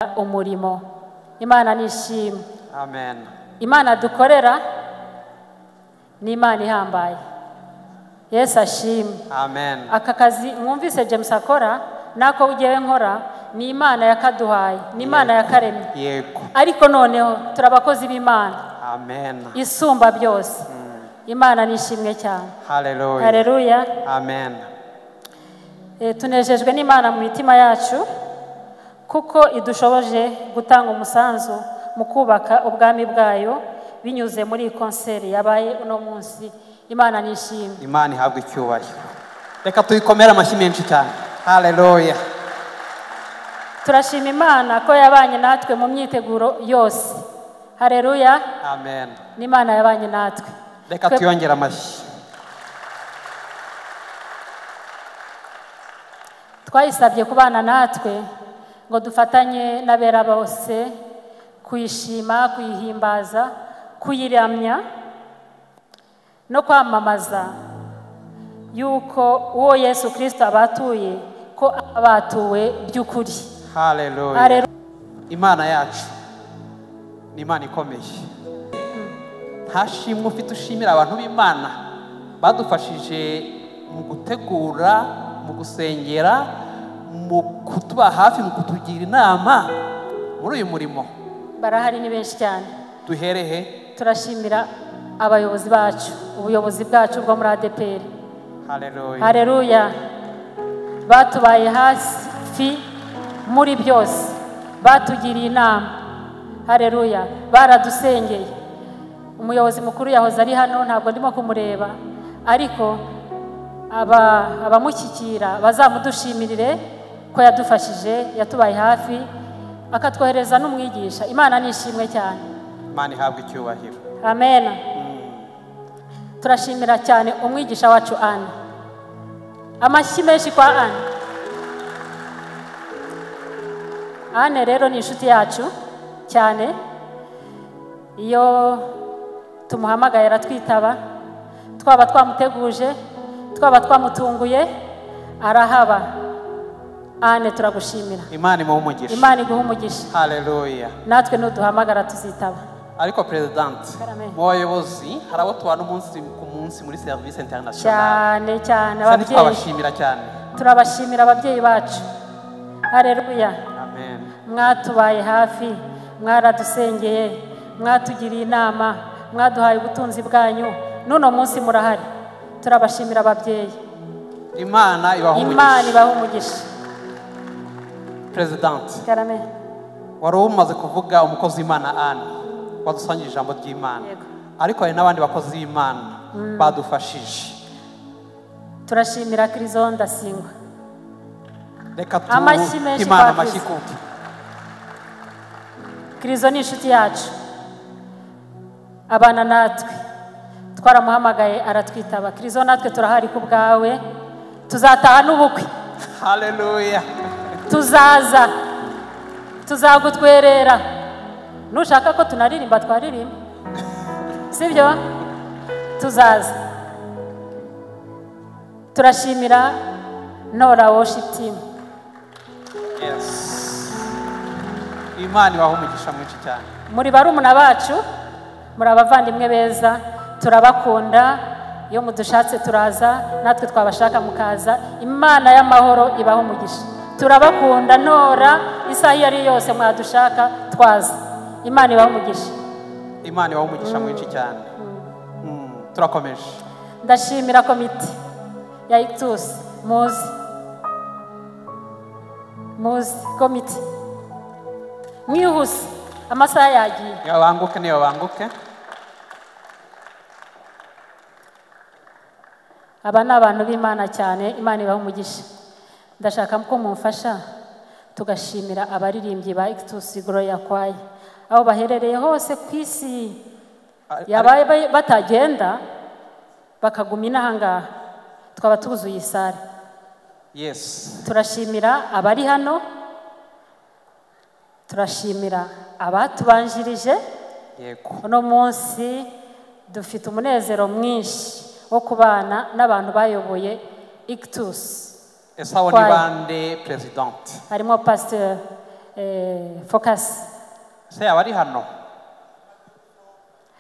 umurimo. Imana nishimwe. Amen. Imana dukorera ni Imana ihambaye. Yesu ashimwe. Amen. Aka kazi mwumvise James akora nako ugiye nkora ni Imana yakaduhaye, ni Imana yakaremye. Yego. Ariko noneho turabakozi b'Imana. Amen. Isumba byose. Imana nishimwe cyane. Hallelujah. Hallelujah. Amen. Tunejejwe n'Imana mu mitima yacu kuko idushoboje gutanga umusanzu mu kubaka ubwami bwayo binyuze muri konseri yabaye uno munsi. Imana nishimwe. Imana ihabwe icyubahiro. Reka tuyikomere amashyi menshi cyane. Hallelujah. Turashima Imana ko yabanye natwe mu myiteguro yose. Hallelujah. Amen. N'Imana yabanye natwe. Reka tuyongere amashyi. Twayisabye kubana natwe ngo dufatanye n'abera bose kuyishima, kuyihimbaza, kuyiramya no kwamamaza yuko uwo Yesu Kristo abatuye ko abatuwe by'ukuri. Hallelujah. Imana yacu ni Imana ikomeye. Hashimwe ufite ushimira abantu b'Imana badufashije mu gutegura, mu gusengera, mu kutuba hafi, mu kutugira inama muri uyu murimo. Barahari ni benshi cyane. Duherehe. Turashimira abayobozi bacu, ubuyobozi bwacu bwo muri ADPR. Hallelujah. Hallelujah. Batubaye hafi muri byose, batugiriye inama. Hallelujah. Baradusengeye. Umuyobozi mukuru yahoze ari hano, ntabwo ndimo kumureba, ariko abamushyikira bazamudushimirire ko yadufashije, yatubaye hafi, akatwohereza n'umwigisha. Imana nishimwe cyane. Imana ihabwe icyubahiro. Amen. Turashimira cyane umwigisha wacu Anne. Amashyi menshi kwa Anne. Anne rero ni inshuti yacu cyane. Iyo tumuhamagaye aratwitaba, twaba twamuteguje, twaba twamutunguye, arahaba. Anne turagushimira. Imana imuhe umugisha. Imana iguhe umugisha. Hallelujah. Natwe nuduhamagara tuzitaba. Ariko President, mu bayobozi hari abo tubana umunsi ku munsi muri service international. Cyane ababyeyi. Twabashimira cyane. Turabashimira ababyeyi bacu. Hallelujah. Amen. Mwatubaye hafi, mwaradusengeye, mwatugiriye inama, mwaduhaye ubutunzi bwanyu. Nuno munsi murahari. Turabashimira ababyeyi. Imana ibahe umugisha. Imana ibahe umugisha. President. Karame. Wari umaze kuvuga umukozi w'Imana Anne wadusangije ijambo ry'Imana. Ariko hari n'abandi bakozi b'Imana badufashije. Turashimira Krizo Ndasingwa. Reka Imana amashyi kuki. Krizo ni inshuti yacu. Abana natwe. Twaramuhamagaye aratwitaba. Krizo natwe turahari ku bwawe. Tuzataha n'ubukwe. Hallelujah. Tuzaza. Tuzagutwerera. Nushaka ko tunaririmba twaririmba. Sibyo? Tuzaza. Turashimira Nora Worship Team. Yes. Imana ibahe umugisha mwinshi cyane. Muri barumuna bacu, muri abavandimwe beza, turabakunda. Iyo mudushatse turaza, natwe twabashaka mukaza. Imana y'amahoro ibahe umugisha. Turabakunda Nora, isaha iyo ari yose mwadushaka twaza. Imana ibahe umugisha. Imana ibahe umugisha mwinshi cyane. Turakomeje. Ndashimira komite ya Ictus muzi komite. Mwihuse amasaha yagiye. Niyo banguke. Aba ni abantu b'Imana cyane. Imana ibahe umugisha. Ndashaka ko mumfasha tugashimira abaririmbyi ba Ictus Gloria Choir aho baherereye hose ku isi. Yabaye batagenda bakaguma inahangaha twaba tuzuye isare. Yes. Turashimira abari hano. Turashimira abatubanjirije. Yego. Uno munsi dufite umunezero mwinshi wo kubana n'abantu bayoboye Ictus. Esa woni bande President. Harimo Pastor Focus. se yaba ari hano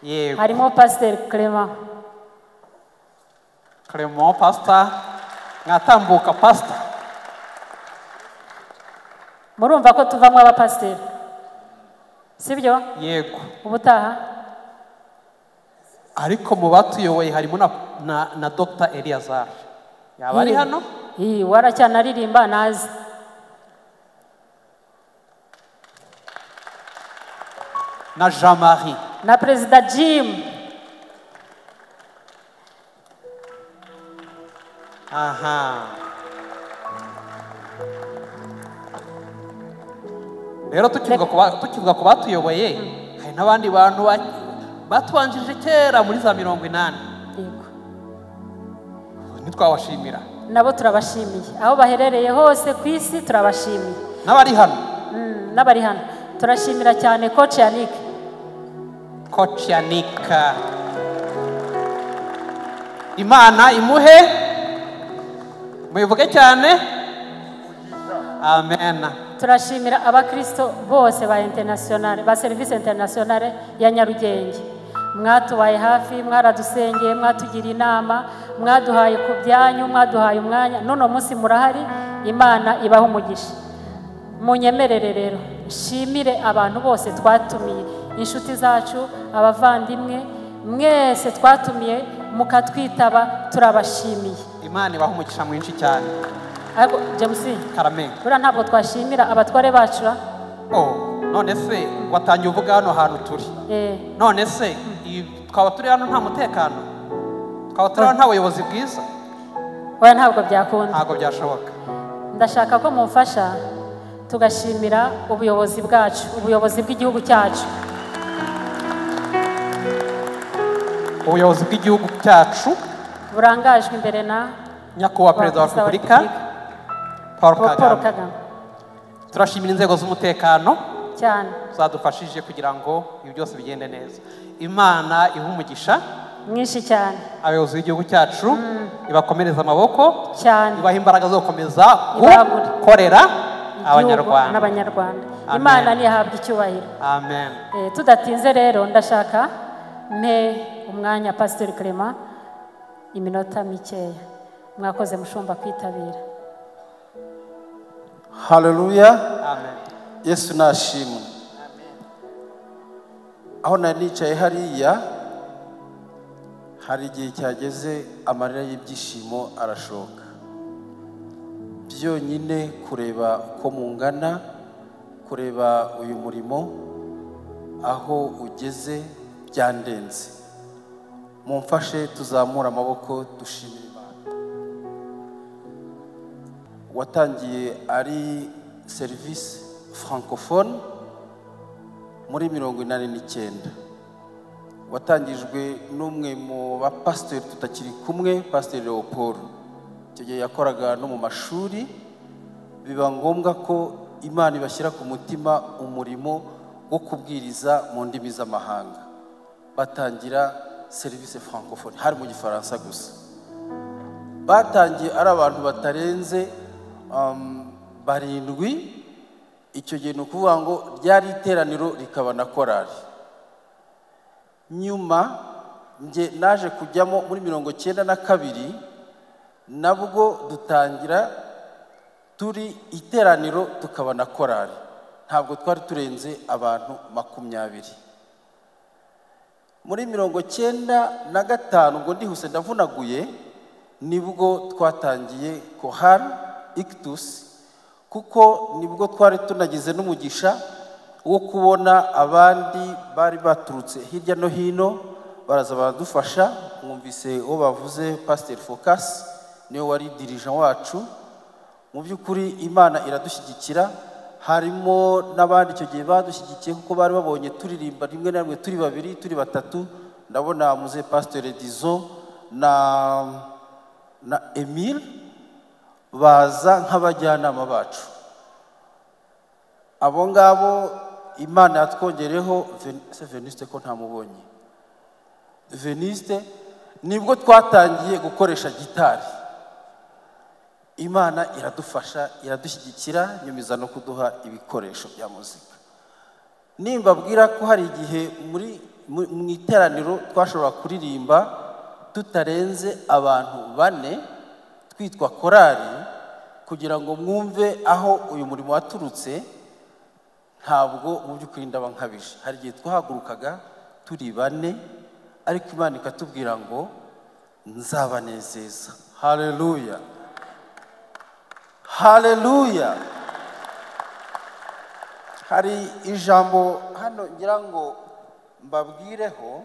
yego Harimo Pastor Clement. Clement pastor mwatambuka pastor Murumva ko tuvamo abapasiteri sibyo yego ubutaha ariko mu batuyoboye harimo na Dr. Eliazar yaba ari hano waracyanaririmba nazi na Jean-Marie na Perezida Jim. aha rero tukivuga ku batuyoboye hari n'abandi bantu batubanjije kera muri za 80 Yego. ntitwabashimira Nabo turabashimiye aho baherereye hose ku isi turabashimiye n'abari hano n'abari hano turashimira cyane Coach Yannick. Coach Yannick Imana imuhe muyivuge cyane amen. Turashimira abakristo bose ba international ba service internationale ya Nyarugenge. Mwatubaye hafi, mwaradusengeye, mwatugira inama, mwaduhaye ku byanyu, mwaduhaye umwanya. None munsi murahari, Imana ibaho umugisha. Munyemerere rero shimire abantu bose twatumiye, inshuti zacu, abavandimwe, mwese twatumiye mukatwitaba, turabashimiye. Imana ibaho umugisha mwinshi cyane. Ariko James Karame bura ntabwo twashimira abatware bacu. None se watangiye uvuga hano hantu turi none se twaba turi hano nta mutekano, twaba turi hano nta buyobozi bwiza? Oya, ntabwo byakunda, ntabwo byashoboka. Ndashaka ko mumfasha tugashimira ubuyobozi bwacu, ubuyobozi bw'igihugu cyacu. Ubuyobozi bw'igihugu cyacu burangajwe imbere na Nyakubahwa Perezida wa Repubulika Paul Kagame. Turashimira inzego z'umutekano cyane zadufashije kugira ngo ibi byose bigende neza. Imana iha umugisha mwinshi cyane abayobozi b'igihugu cyacu, ibakomereza amaboko cyane, ibaha imbaraga zo gukomeza gukorera abanyarwanda n'abanyarwanda. Imana nihabwa icyubahiro. Amen. Tudatinze rero ndashaka mpe umwanya Pastor Clement iminota mikeya. Mwakoze mushumba kwitabira. Haleluya. Amen. Yesu nashimwe. Aho nanicaye hariya hari igihe cyageze amarira y'ibyishimo arashoka. Byonyine kureba ko mungana, kureba uyu murimo aho ugeze byandenze. Mumfashe tuzamura amaboko dushimira Imana. Watangiye ari service francophone muri 89. Watangijwe n'umwe mu bapasiteri tutakiri kumwe, Pastor Leopold. Icyo gihe yakoraga no mu mashuri, biba ngombwa ko Imana ibashyira ku mutima umurimo wo kubwiriza mu ndimi z'amahanga. Batangira service francophone, hari mu Gifaransa gusa. Batangiye ari abantu batarenze 7. Icyo gihe ni ukuvuga ngo ryari iteraniro rikaba na korali. Nyuma nge naje kujyamo muri 92, nabwo dutangira turi iteraniro tukaba na korali. Ntabwo twari turenze abantu 20. Muri 95 ngo ndihuse ndavunaguye nibwo twatangiye kohari Ictus, kuko nibwo twari tunagize n'umugisha wo kubona abandi bari baturutse hirya no hino baraza baradufasha. Mwumvise uwo bavuze Pastor Focus niwe wari dirigeant wacu. Mu by'ukuri Imana iradushyigikira, harimo n'abandi icyo gihe badushyigikiye kuko bari babonye turirimba rimwe na rimwe turi 2 turi 3. Ndabona muze Pastor Edizo na Emile baza nk'abajyanama bacu. Abo ngabo Imana yatwongereho Veniste ko ntamubonye. Veniste nibwo twatangiye gukoresha gitari. Imana iradufasha, iradushyigikira, nyumiza no kuduha ibikoresho bya muzika. Nimbabwira ko hari igihe mu iteraniro twashobora kuririmba tutarenze abantu 4 twitwa korali, kugira ngo mwumve aho uyu murimo waturutse, ntabwo mu by'ukuri ndaba nkabije. Hari igihe twahagurukaga turi 4, ariko Imana ikatubwira ngo nzabanezeza. Haleluya, haleluya. Hari ijambo hano ngira ngo mbabwireho,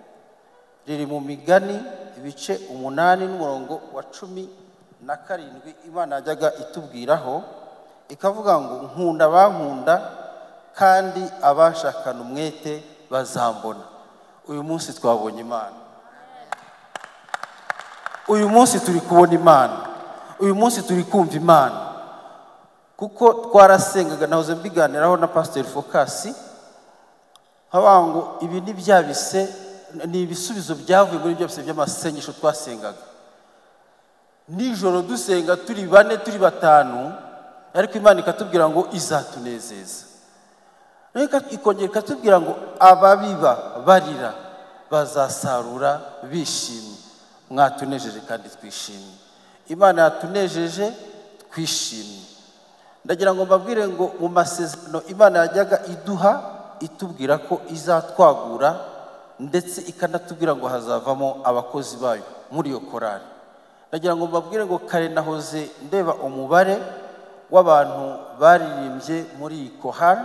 riri mu Migani ibice 8 n'umurongo wa 17. Imana yajyaga itubwiraho ikavuga ngo nkunda bankunda kandi abashakana umwete bazambona. Uyu munsi twabonye Imana, uyu munsi turi kubona Imana, uyu munsi turi kumva Imana, kuko twarasengaga. Nahoze mbiganiraho na Pastor Focus, habango ibi ni byabise, ni ibisubizo byavuye muri byose by'amasengesho twasengaga. Nijoro dusenga turi 4 turi 5, ariko Imana ikatubwira ngo izatunezeza. Reka ikongera ikatubwira ngo ababiba barira bazasarura bishimye. Mwatunejeje kandi twishimye. Imana yatunejeje twishimye. Ndagira ngo mbabwire ngo mu masezerano Imana yajyaga iduha itubwira ko izatwagura, ndetse ikanatubwira ngo hazavamo abakozi bayo muri iyo korali. Ndagira ngo mbabwire ngo kare nahoze ndeba umubare w'abantu baririmbye muri iyi korali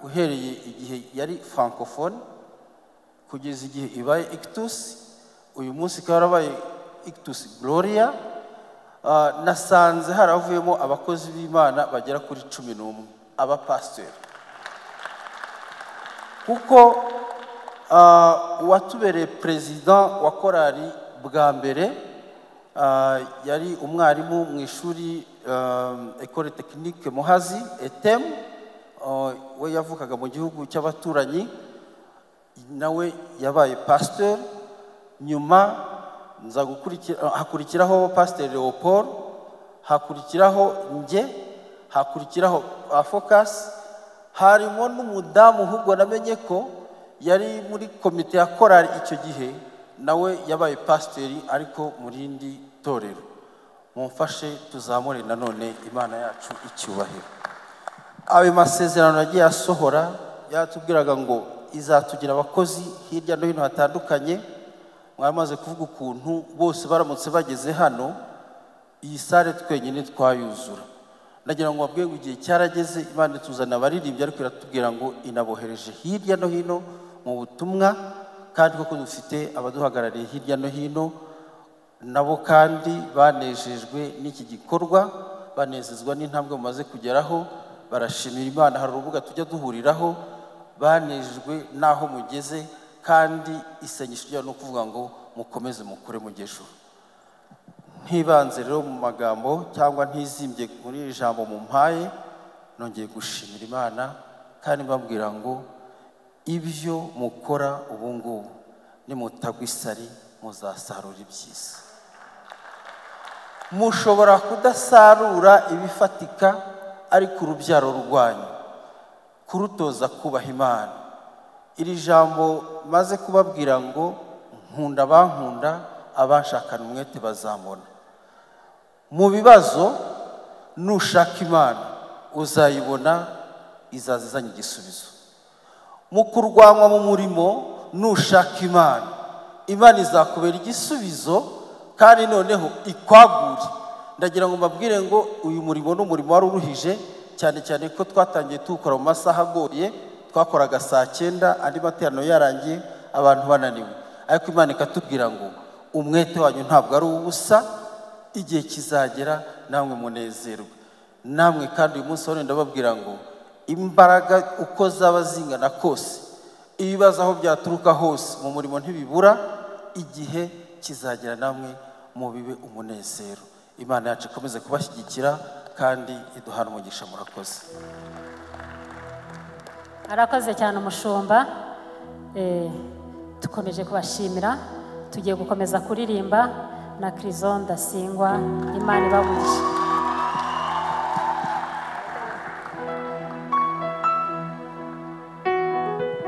uhereye igihe yari francophone kugeza igihe ibaye Ictus. Uyu munsi karabaye Ictus Gloria. Nasanze haravuyemo abakozi b'Imana bagera kuri 11 abapasiteri, kuko uwatubereye president wa korali bwa mbere yari umwarimu mu ishuri École Technique Muhazi ETEM, we yavukaga mu gihugu cy'abaturanyi, nawe yabaye pasteur. Nyuma nza hakurikiraho Pastor Leopold, hakurikiraho nge, hakurikiraho Focus. Harimo n'umudamu ahubwo namenye ko yari muri komite ya korali icyo gihe, nawe yabaye pasiteri ariko mu rindi torero. Mumfashe tuzamure nanone Imana yacu icyubahiro. Ayo masezerano yagiye asohora, yatubwiraga ngo izatugira abakozi hirya no hino hatandukanye. Mwamaze kuvuga ukuntu bose baramutse bageze hano, iyi sare twenyine twayuzura. Ndagira ngo babwiye ngo igihe cyarageze, Imana ituzana abaririmbyi, ariko iratubwira ngo inabohereje hirya no hino mu butumwa, kandi koko dufite abaduhagarariye hirya no hino, nabo kandi banejejwe n'iki gikorwa, banezezwa n'intambwe mumaze kugeraho, barashimira Imana. Hari urubuga tujya duhuriraho, banejejwe naho mugeze, kandi isengesho ryo no kuvuga ngo mukomeze mukure mugejo. Ntibanze rero mu magambo cyangwa ntizimbye muri iri jambo mu mpaye, nongeye gushimira Imana kandi mbabwira ngo ibyo mukora ubu ngubu nimutagwa isari muzasarura ibyiza. Mushobora kudasarura ibifatika, ariko urubyaro rwanyu kurutoza kubaha Imana. Iri jambo maze kubabwira ngo nkunda bankunda abashakana umwete bazambona. Mu bibazo nushaka Imana uzayibona, izazizanye igisubizo. Mu kurwanwa mu murimo nushaka Imana, Imana izakubera igisubizo, kandi noneho ikwagure. Ndagira ngo mbabwire ngo uyu murimo n'umurimo wari uruhije, cyane cyane ko twatangiye tuwukora mu masaha agoye. Twakoraga saa 9, andi materaniro yarangiye abantu bananiwe, ariko Imana ikatubwira ngo umwete wanyu ntabwo ari ubusa, igihe kizagera namwe munezerwe. Namwe kandi uyu munsi wari ndababwira ngo imbaraga uko zaba zingana kose, ibibazo aho byaturuka hose mu murimo ntibibura, igihe kizagera namwe mu bibe umunezero. Imana yacu ikomeze kubashyigikira kandi iduhana umugisha. Murakoze. Arakoze cyane umushumba. Tukomeje kubashimira, tugiye gukomeza kuririmba na Crisonda Singwa. Imana ibabugishe.